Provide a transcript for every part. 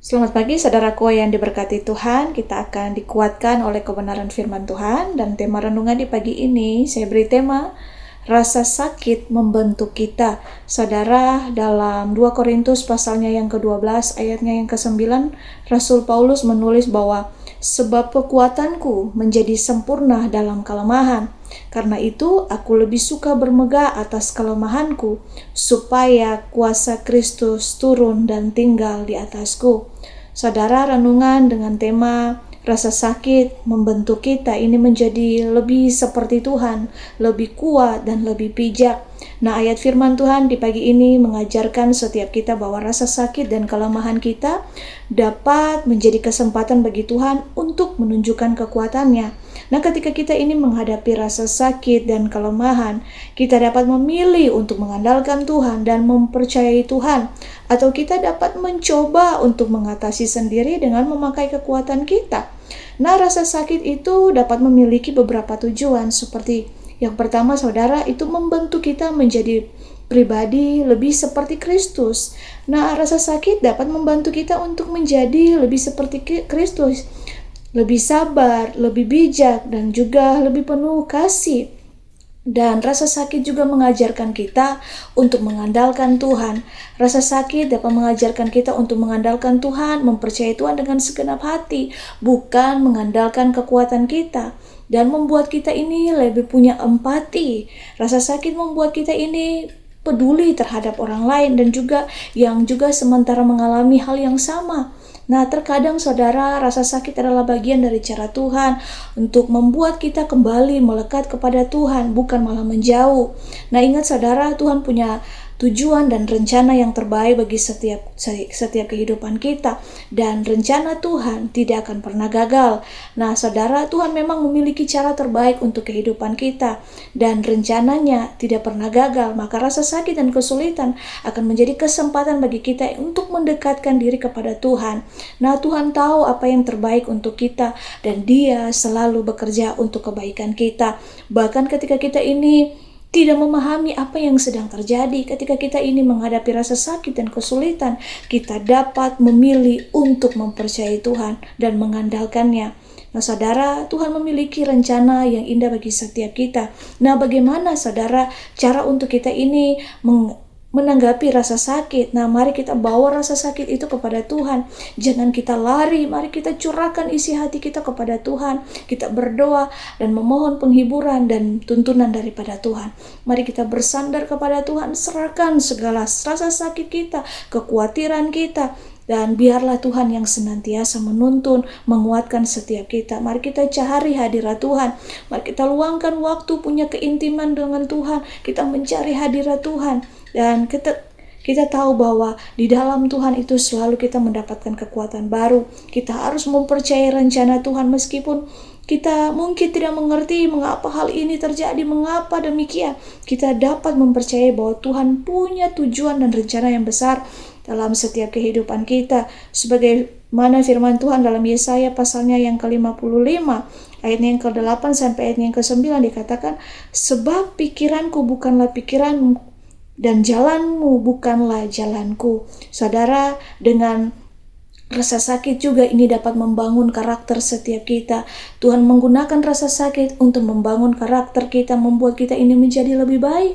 Selamat pagi saudaraku yang diberkati Tuhan. Kita akan dikuatkan oleh kebenaran firman Tuhan. Dan tema renungan di pagi ini saya beri tema rasa sakit membentuk kita. Saudara, dalam 2 Korintus pasalnya yang ke-12 ayatnya yang ke-9, Rasul Paulus menulis bahwa sebab kekuatanku menjadi sempurna dalam kelemahan. Karena itu aku lebih suka bermegah atas kelemahanku, supaya kuasa Kristus turun dan tinggal di atasku. Saudara, renungan dengan tema rasa sakit membentuk kita ini menjadi lebih seperti Tuhan, lebih kuat dan lebih bijak. Nah, ayat firman Tuhan di pagi ini mengajarkan setiap kita bahwa rasa sakit dan kelemahan kita dapat menjadi kesempatan bagi Tuhan untuk menunjukkan kekuatannya. Nah, ketika kita ini menghadapi rasa sakit dan kelemahan, kita dapat memilih untuk mengandalkan Tuhan dan mempercayai Tuhan, atau kita dapat mencoba untuk mengatasi sendiri dengan memakai kekuatan kita. Nah, rasa sakit itu dapat memiliki beberapa tujuan, seperti yang pertama, saudara, itu membentuk kita menjadi pribadi lebih seperti Kristus. Nah, rasa sakit dapat membantu kita untuk menjadi lebih seperti Kristus, lebih sabar, lebih bijak, dan juga lebih penuh kasih. Dan rasa sakit juga mengajarkan kita untuk mengandalkan Tuhan. Rasa sakit dapat mengajarkan kita untuk mengandalkan Tuhan, mempercayai Tuhan dengan segenap hati, bukan mengandalkan kekuatan kita. Dan membuat kita ini lebih punya empati. Rasa sakit membuat kita ini peduli terhadap orang lain dan juga yang juga sementara mengalami hal yang sama. Nah, terkadang saudara, rasa sakit adalah bagian dari cara Tuhan untuk membuat kita kembali melekat kepada Tuhan, bukan malah menjauh. Nah, ingat saudara, Tuhan punya tujuan dan rencana yang terbaik bagi setiap kehidupan kita, dan rencana Tuhan tidak akan pernah gagal. Nah, saudara, Tuhan memang memiliki cara terbaik untuk kehidupan kita dan rencananya tidak pernah gagal. Maka rasa sakit dan kesulitan akan menjadi kesempatan bagi kita untuk mendekatkan diri kepada Tuhan. Nah, Tuhan tahu apa yang terbaik untuk kita dan Dia selalu bekerja untuk kebaikan kita. Bahkan ketika kita ini tidak memahami apa yang sedang terjadi, ketika kita ini menghadapi rasa sakit dan kesulitan, kita dapat memilih untuk mempercayai Tuhan dan mengandalkannya. Nah, saudara, Tuhan memiliki rencana yang indah bagi setiap kita. Nah, bagaimana saudara cara untuk kita ini menanggapi rasa sakit? Nah, mari kita bawa rasa sakit itu kepada Tuhan. Jangan kita lari, mari kita curahkan isi hati kita kepada Tuhan. Kita berdoa dan memohon penghiburan dan tuntunan daripada Tuhan. Mari kita bersandar kepada Tuhan, serahkan segala rasa sakit kita, kekhawatiran kita, dan biarlah Tuhan yang senantiasa menuntun, menguatkan setiap kita. Mari kita cari hadirat Tuhan. Mari kita luangkan waktu punya keintiman dengan Tuhan. Kita mencari hadirat Tuhan. Dan kita tahu bahwa di dalam Tuhan itu selalu kita mendapatkan kekuatan baru. Kita harus mempercayai rencana Tuhan meskipun kita mungkin tidak mengerti mengapa hal ini terjadi, mengapa demikian. Kita dapat mempercayai bahwa Tuhan punya tujuan dan rencana yang besar dalam setiap kehidupan kita. Sebagaimana firman Tuhan dalam Yesaya pasalnya yang ke-55, ayatnya yang ke-8 sampai ayatnya yang ke-9 dikatakan, sebab pikiranku bukanlah pikiranmu dan jalanmu bukanlah jalanku. Saudara, dengan rasa sakit juga ini dapat membangun karakter setiap kita. Tuhan menggunakan rasa sakit untuk membangun karakter kita, membuat kita ini menjadi lebih baik.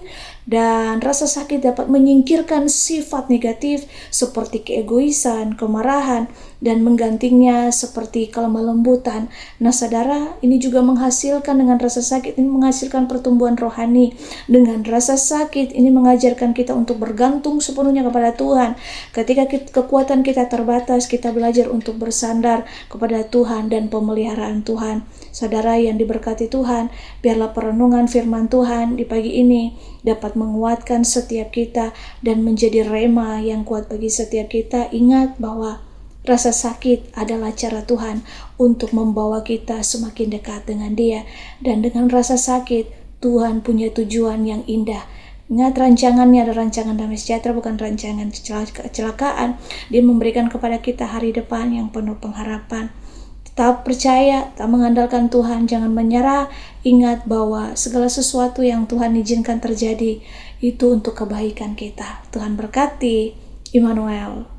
Dan rasa sakit dapat menyingkirkan sifat negatif seperti keegoisan, kemarahan, dan menggantinya seperti kelemah lembutan. Nah, saudara, ini juga menghasilkan, dengan rasa sakit ini menghasilkan pertumbuhan rohani. Dengan rasa sakit ini mengajarkan kita untuk bergantung sepenuhnya kepada Tuhan. Ketika kekuatan kita terbatas, kita belajar untuk bersandar kepada Tuhan dan pemeliharaan Tuhan. Saudara yang diberkati Tuhan, biarlah perenungan firman Tuhan di pagi ini dapat menguatkan setiap kita dan menjadi rema yang kuat bagi setiap kita. Ingat bahwa rasa sakit adalah cara Tuhan untuk membawa kita semakin dekat dengan Dia. Dan dengan rasa sakit, Tuhan punya tujuan yang indah. Ingat, rancangannya adalah rancangan damai sejahtera, bukan rancangan kecelakaan. Dia memberikan kepada kita hari depan yang penuh pengharapan. Tetap percaya, tetap mengandalkan Tuhan, jangan menyerah. Ingat bahwa segala sesuatu yang Tuhan izinkan terjadi itu untuk kebaikan kita. Tuhan berkati. Immanuel.